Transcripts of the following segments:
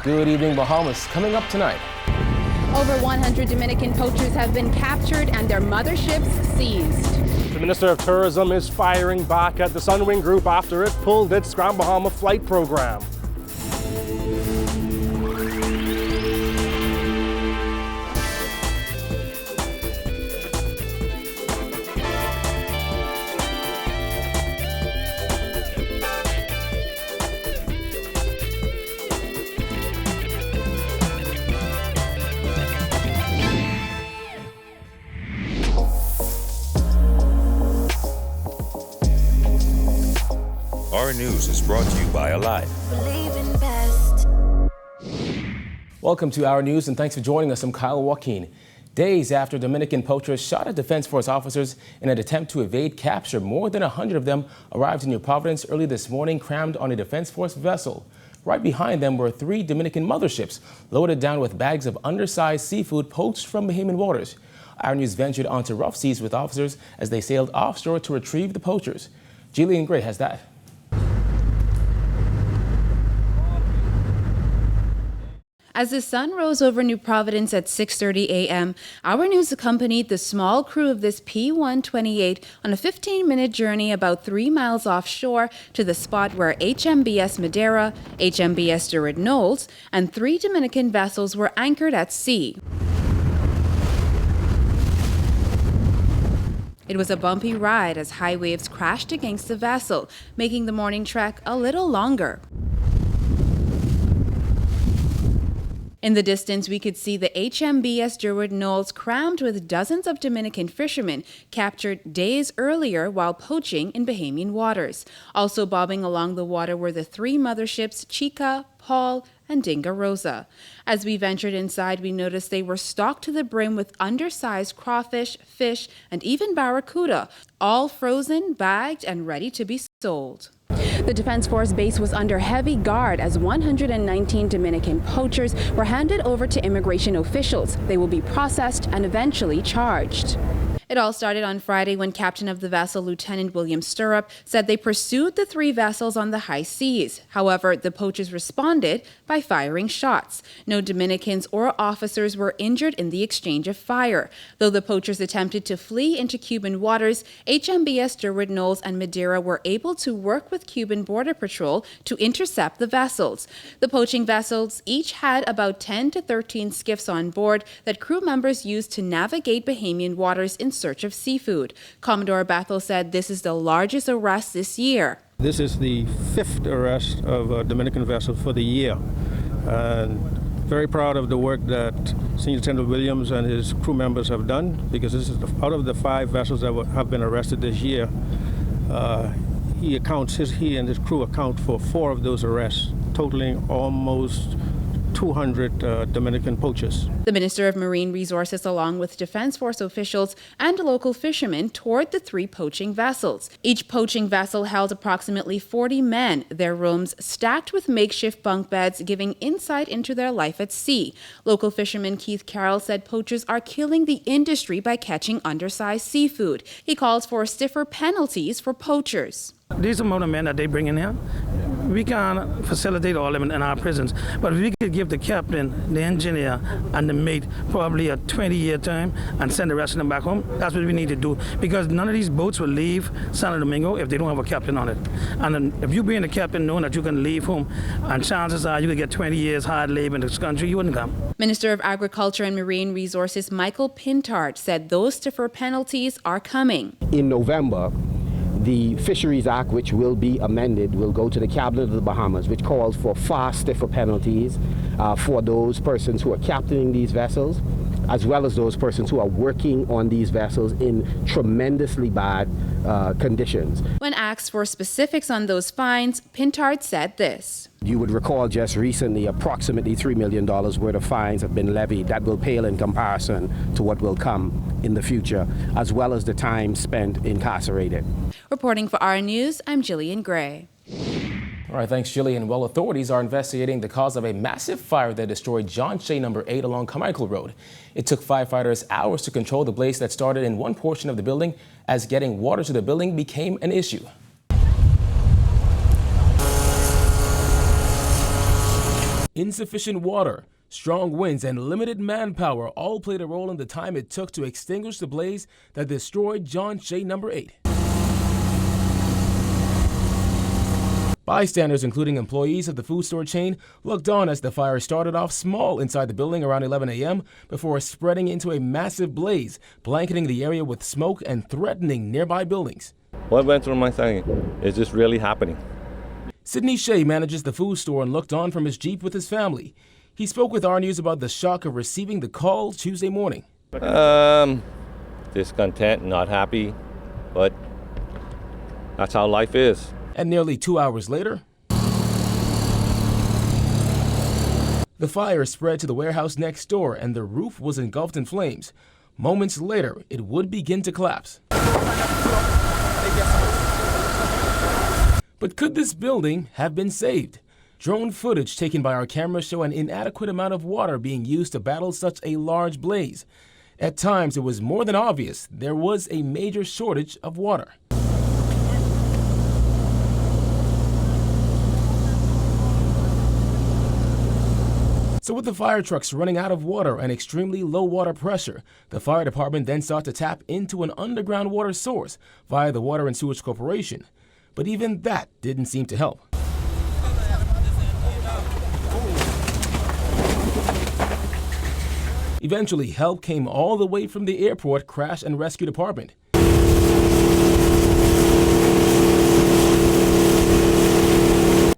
Good evening, Bahamas. Coming up tonight. Over 100 Dominican poachers have been captured and their motherships seized. The Minister of Tourism is firing back at the Sunwing group after it pulled its Grand Bahama flight program. Our News is brought to you by Alive. Welcome to Our News and thanks for joining us. I'm Kyle Joaquin. Days after Dominican poachers shot at Defense Force officers in an attempt to evade capture, more than 100 of them arrived in New Providence early this morning, crammed on a Defense Force vessel. Right behind them were 3 Dominican motherships loaded down with bags of undersized seafood poached from Bahamian waters. Our News ventured onto rough seas with officers as they sailed offshore to retrieve the poachers. Jillian Gray has that. As the sun rose over New Providence at 6:30 a.m., Our News accompanied the small crew of this P-128 on a 15-minute journey about 3 miles offshore to the spot where HMBS Madeira, HMBS Stuart Knowles, and 3 Dominican vessels were anchored at sea. It was a bumpy ride as high waves crashed against the vessel, making the morning trek a little longer. In the distance, we could see the HMBS Stuart Knowles crammed with dozens of Dominican fishermen captured days earlier while poaching in Bahamian waters. Also bobbing along the water were the 3 motherships Chica, Paul, and Dinga Rosa. As we ventured inside, we noticed they were stocked to the brim with undersized crawfish, fish, and even barracuda, all frozen, bagged, and ready to be sold. The Defense Force base was under heavy guard as 119 Dominican poachers were handed over to immigration officials. They will be processed and eventually charged. It all started on Friday when Captain of the vessel, Lieutenant William Stirrup, said they pursued the 3 vessels on the high seas. However, the poachers responded by firing shots. No Dominicans or officers were injured in the exchange of fire. Though the poachers attempted to flee into Cuban waters, HMBS Stuart Knowles and Madeira were able to work with Cuban Border Patrol to intercept the vessels. The poaching vessels each had about 10 to 13 skiffs on board that crew members used to navigate Bahamian waters in search of seafood. Commodore Bethel said this is the largest arrest this year. This is the 5th arrest of a Dominican vessel for the year. And very proud of the work that Senior Lieutenant Williams and his crew members have done, because this is out of the 5 vessels that have been arrested this year. He and his crew account for 4 of those arrests, totaling almost 200 Dominican poachers. The Minister of Marine Resources, along with Defense Force officials and local fishermen, toured the 3 poaching vessels. Each poaching vessel held approximately 40 men, their rooms stacked with makeshift bunk beds, giving insight into their life at sea. Local fisherman Keith Carroll said poachers are killing the industry by catching undersized seafood. He calls for stiffer penalties for poachers. These amount of men that they bring in here, we can't facilitate all of them in our prisons. But if we could give the captain, the engineer, and the mate probably a 20-year term and send the rest of them back home, that's what we need to do. Because none of these boats will leave Santo Domingo if they don't have a captain on it. And then if you bring the captain knowing that you can leave home, and chances are you could get 20 years hard labor in this country, you wouldn't come. Minister of Agriculture and Marine Resources Michael Pintard said those stiffer penalties are coming. In November, the Fisheries Act, which will be amended, will go to the Cabinet of the Bahamas, which calls for far stiffer penalties for those persons who are captaining these vessels, as well as those persons who are working on these vessels in tremendously bad conditions. When asked for specifics on those fines, Pintard said this. You would recall just recently approximately $3 million worth of fines have been levied. That will pale in comparison to what will come in the future, as well as the time spent incarcerated. Reporting for Our News, I'm Jillian Gray. All right, thanks, Jillian. Well, authorities are investigating the cause of a massive fire that destroyed John Shea number 8 along Carmichael Road. It took firefighters hours to control the blaze that started in one portion of the building as getting water to the building became an issue. Insufficient water, strong winds, and limited manpower all played a role in the time it took to extinguish the blaze that destroyed John Shea number 8. Bystanders, including employees of the food store chain, looked on as the fire started off small inside the building around 11 a.m. before spreading into a massive blaze, blanketing the area with smoke and threatening nearby buildings. What went through my thinking? Is this really happening? Sidney Shea manages the food store and looked on from his Jeep with his family. He spoke with our news about the shock of receiving the call Tuesday morning. Discontent, not happy, but that's how life is. And nearly 2 hours later, the fire spread to the warehouse next door and the roof was engulfed in flames. Moments later, it would begin to collapse. But could this building have been saved? Drone footage taken by our camera show an inadequate amount of water being used to battle such a large blaze. At times, it was more than obvious there was a major shortage of water. So with the fire trucks running out of water and extremely low water pressure, the fire department then sought to tap into an underground water source via the Water and Sewage Corporation. But even that didn't seem to help. Eventually, help came all the way from the airport crash and rescue department.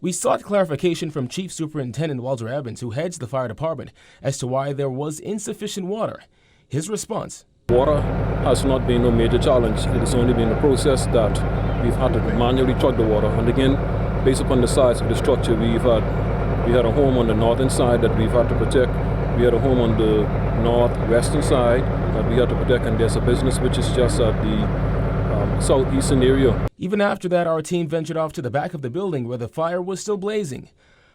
We sought clarification from Chief Superintendent Walter Evans, who heads the fire department, as to why there was insufficient water. His response: water has not been a major challenge. It has only been a process that we've had to manually truck the water. And again, based upon the size of the structure, we had a home on the northern side that we've had to protect. We had a home on the northwestern side that we had to protect, and there's a business which is just at the southeastern area. Even after that, our team ventured off to the back of the building where the fire was still blazing.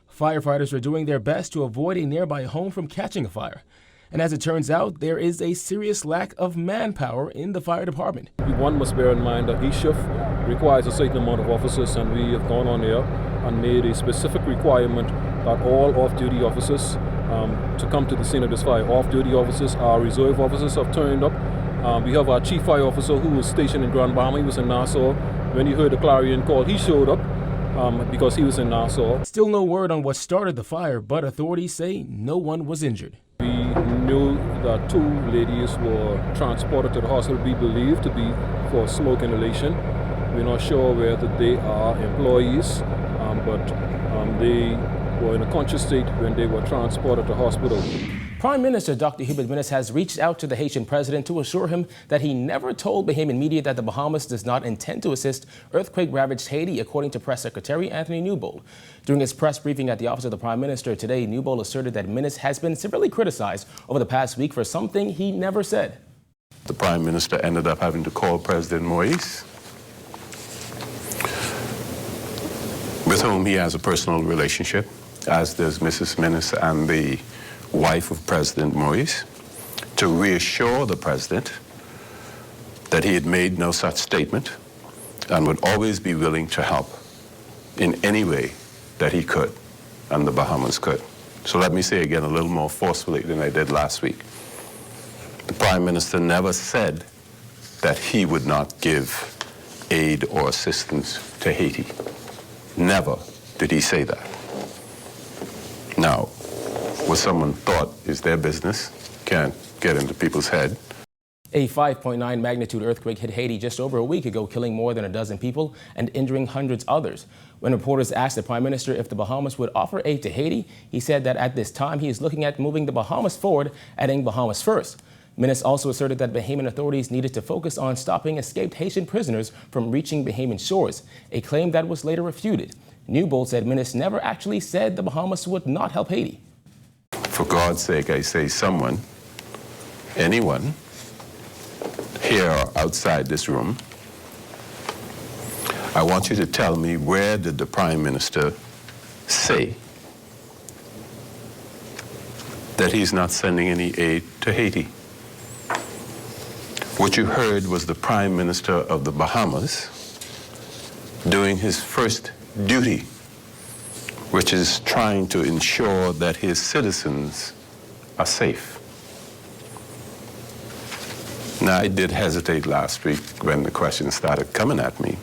Firefighters were doing their best to avoid a nearby home from catching a fire. And as it turns out, there is a serious lack of manpower in the fire department. One must bear in mind that each shift requires a certain amount of officers, and we have gone on there and made a specific requirement that all off-duty officers to come to the scene of this fire. Off-duty officers, our reserve officers have turned up. We have our chief fire officer who was stationed in Grand Bahama. He was in Nassau. When he heard the clarion call, he showed up because he was in Nassau. Still no word on what started the fire, but authorities say no one was injured. We knew that 2 ladies were transported to the hospital, we believe to be for smoke inhalation. We're not sure whether they are employees, but they were in a conscious state when they were transported to hospital. Prime Minister Dr. Hubert Minnis has reached out to the Haitian president to assure him that he never told Bahamian media that the Bahamas does not intend to assist earthquake-ravaged Haiti, according to Press Secretary Anthony Newbold. During his press briefing at the office of the Prime Minister today, Newbold asserted that Minnis has been severely criticized over the past week for something he never said. The Prime Minister ended up having to call President Moïse, with whom he has a personal relationship, as does Mrs. Minnis and the wife of President Moïse, to reassure the president that he had made no such statement and would always be willing to help in any way that he could and the Bahamas could. So let me say again a little more forcefully than I did last week. The Prime Minister never said that he would not give aid or assistance to Haiti. Never did he say that. Now, what someone thought is their business can't get into people's head. A 5.9 magnitude earthquake hit Haiti just over a week ago, killing more than a dozen people and injuring hundreds others. When reporters asked the Prime Minister if the Bahamas would offer aid to Haiti, he said that at this time he is looking at moving the Bahamas forward, adding Bahamas first. Minnis also asserted that Bahamian authorities needed to focus on stopping escaped Haitian prisoners from reaching Bahamian shores, a claim that was later refuted. Newbold said Minnis never actually said the Bahamas would not help Haiti. For God's sake, I say someone, anyone, here or outside this room, I want you to tell me, where did the Prime Minister say that he's not sending any aid to Haiti? What you heard was the Prime Minister of the Bahamas doing his first duty which is trying to ensure that his citizens are safe. Now, I did hesitate last week when the questions started coming at me,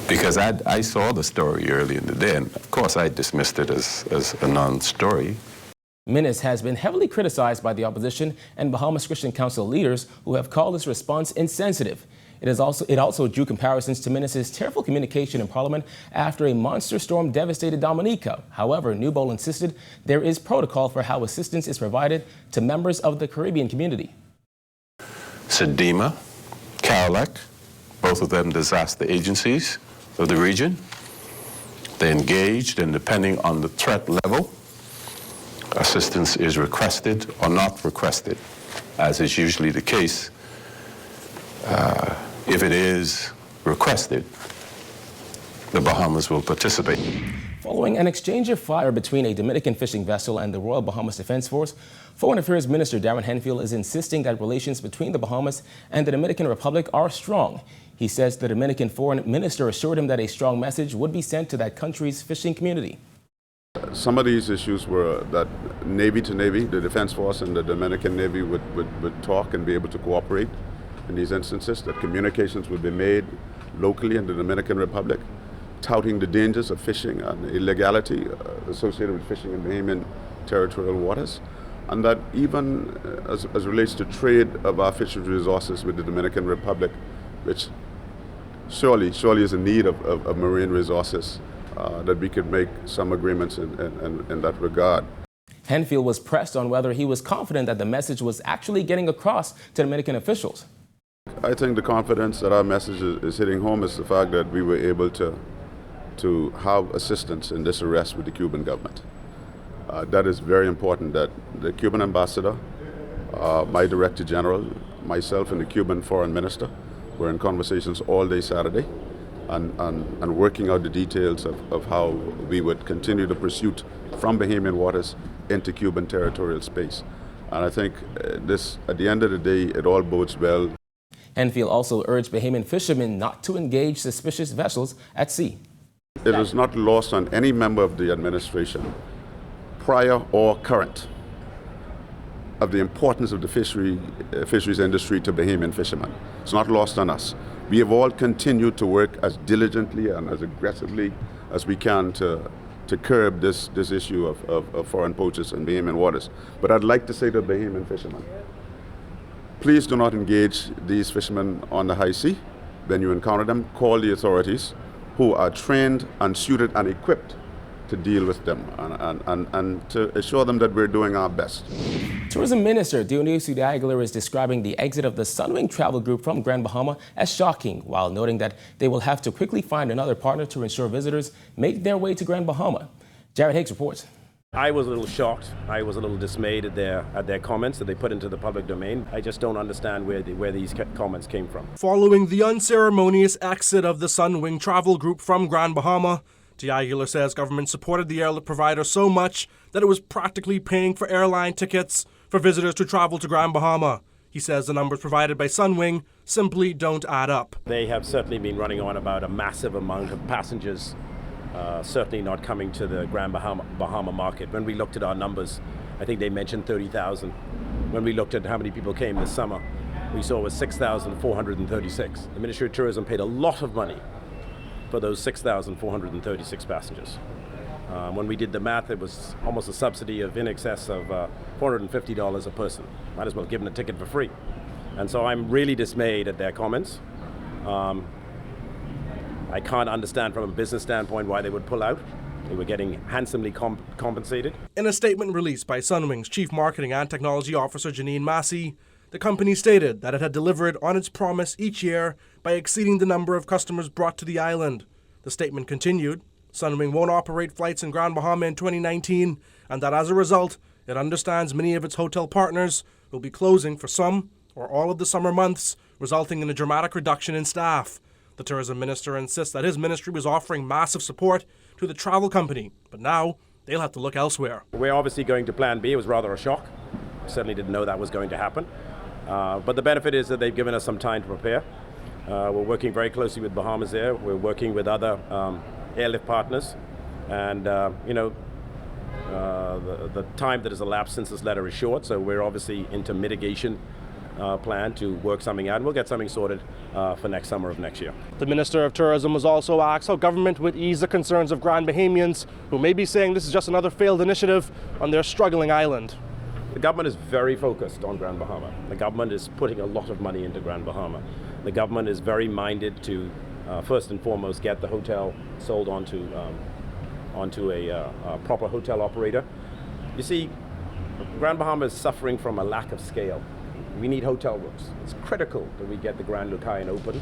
because I saw the story early in the day, and of course I dismissed it as a non-story. Minnis has been heavily criticized by the opposition and Bahamas Christian Council leaders who have called his response insensitive. It also drew comparisons to Minnis's tearful communication in Parliament after a monster storm devastated Dominica. However, Newbold insisted there is protocol for how assistance is provided to members of the Caribbean community. SEDEMA, CARLAC, both of them disaster agencies of the region. They engaged, and depending on the threat level, assistance is requested or not requested, as is usually the case. If it is requested, the Bahamas will participate. Following an exchange of fire between a Dominican fishing vessel and the Royal Bahamas Defense Force, Foreign Affairs Minister Darren Henfield is insisting that relations between the Bahamas and the Dominican Republic are strong. He says the Dominican foreign minister assured him that a strong message would be sent to that country's fishing community. Some of these issues were that Navy to Navy, the Defense Force and the Dominican Navy would talk and be able to cooperate in these instances, that communications would be made locally in the Dominican Republic, touting the dangers of fishing and illegality associated with fishing in Bahamian territorial waters, and that even as relates to trade of our fisheries resources with the Dominican Republic, which surely is in need of marine resources, that we could make some agreements in that regard. Henfield was pressed on whether he was confident that the message was actually getting across to Dominican officials. I think the confidence that our message is hitting home is the fact that we were able to have assistance in this arrest with the Cuban government. That is very important, that the Cuban ambassador, my director general, myself and the Cuban foreign minister were in conversations all day Saturday and working out the details of how we would continue the pursuit from Bahamian waters into Cuban territorial space. And I think this, at the end of the day, it all bodes well. Henfield also urged Bahamian fishermen not to engage suspicious vessels at sea. It is not lost on any member of the administration, prior or current, of the importance of the fisheries industry to Bahamian fishermen. It's not lost on us. We have all continued to work as diligently and as aggressively as we can to curb this issue of foreign poachers in Bahamian waters. But I'd like to say to Bahamian fishermen, please do not engage these fishermen on the high sea. When you encounter them, call the authorities who are trained and suited and equipped to deal with them and to assure them that we're doing our best. Tourism Minister Dionisio de Aguilar is describing the exit of the Sunwing travel group from Grand Bahama as shocking, while noting that they will have to quickly find another partner to ensure visitors make their way to Grand Bahama. Jared Higgs reports. I was a little shocked. I was a little dismayed at their comments that they put into the public domain. I just don't understand where these comments came from. Following the unceremonious exit of the Sunwing travel group from Grand Bahama, de Aguilar says government supported the airlift provider so much that it was practically paying for airline tickets for visitors to travel to Grand Bahama. He says the numbers provided by Sunwing simply don't add up. They have certainly been running on about a massive amount of passengers, certainly not coming to the Grand Bahama market. When we looked at our numbers, I think they mentioned 30,000. When we looked at how many people came this summer, we saw it was 6,436. The Ministry of Tourism paid a lot of money for those 6,436 passengers. When we did the math, it was almost a subsidy of in excess of $450 a person. Might as well give them a ticket for free. And so I'm really dismayed at their comments. I can't understand from a business standpoint why they would pull out. They were getting handsomely compensated. In a statement released by Sunwing's Chief Marketing and Technology Officer Janine Massey, the company stated that it had delivered on its promise each year by exceeding the number of customers brought to the island. The statement continued, Sunwing won't operate flights in Grand Bahama in 2019, and that as a result, it understands many of its hotel partners will be closing for some or all of the summer months, resulting in a dramatic reduction in staff. The tourism minister insists that his ministry was offering massive support to the travel company, but now they'll have to look elsewhere. We're obviously going to Plan B. It was rather a shock. Certainly didn't know that was going to happen. But the benefit is that they've given us some time to prepare. We're working very closely with Bahamas Air. We're working with other airlift partners. And, the time that has elapsed since this letter is short, so we're obviously into mitigation plan to work something out, and we'll get something sorted for next summer of next year. The Minister of Tourism was also asked how government would ease the concerns of Grand Bahamians who may be saying this is just another failed initiative on their struggling island. The government is very focused on Grand Bahama. The government is putting a lot of money into Grand Bahama. The government is very minded to, first and foremost, get the hotel sold onto a proper hotel operator. You see, Grand Bahama is suffering from a lack of scale. We need hotel rooms. It's critical that we get the Grand Lucayan open,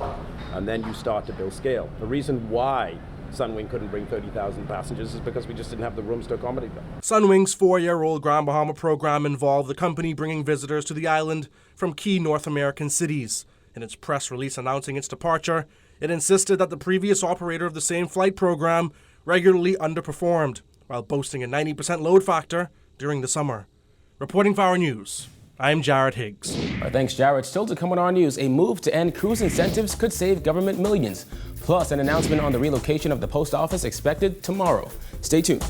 and then you start to build scale. The reason why Sunwing couldn't bring 30,000 passengers is because we just didn't have the rooms to accommodate them. Sunwing's 4-year-old Grand Bahama program involved the company bringing visitors to the island from key North American cities. In its press release announcing its departure, it insisted that the previous operator of the same flight program regularly underperformed, while boasting a 90% load factor during the summer. Reporting for Our News, I'm Jared Higgs. All right, thanks, Jared. Still to come on Our News, a move to end cruise incentives could save government millions. Plus, an announcement on the relocation of the post office expected tomorrow. Stay tuned.